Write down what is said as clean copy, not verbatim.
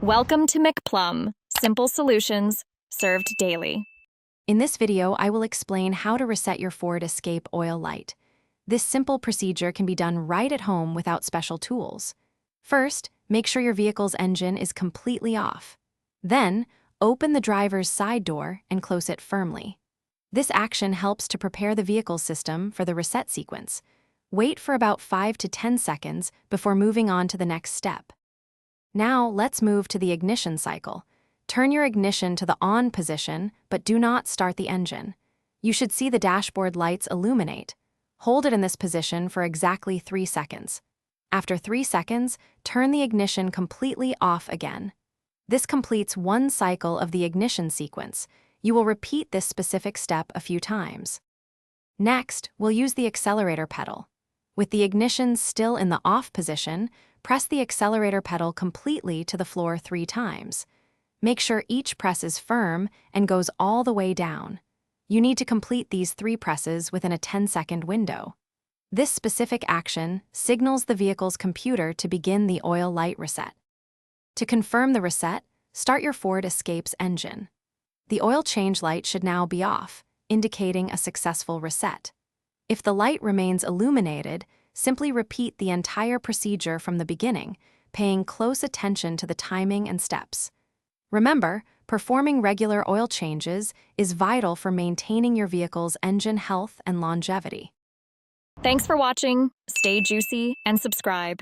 Welcome to McPlum, simple solutions served daily. In this video, I will explain how to reset your Ford Escape oil light. This simple procedure can be done right at home without special tools. First, make sure your vehicle's engine is completely off. Then, open the driver's side door and close it firmly. This action helps to prepare the vehicle system for the reset sequence. Wait for about 5 to 10 seconds before moving on to the next step. Now, let's move to the ignition cycle. Turn your ignition to the on position, but do not start the engine. You should see the dashboard lights illuminate. Hold it in this position for exactly 3 seconds. After 3 seconds, turn the ignition completely off again. This completes one cycle of the ignition sequence. You will repeat this specific step a few times. Next, we'll use the accelerator pedal. With the ignition still in the off position, press the accelerator pedal completely to the floor 3 times. Make sure each press is firm and goes all the way down. You need to complete these 3 presses within a 10-second window. This specific action signals the vehicle's computer to begin the oil light reset. To confirm the reset, start your Ford Escape's engine. The oil change light should now be off, indicating a successful reset. If the light remains illuminated, simply repeat the entire procedure from the beginning, paying close attention to the timing and steps. Remember, performing regular oil changes is vital for maintaining your vehicle's engine health and longevity. Thanks for watching. Stay juicy and subscribe.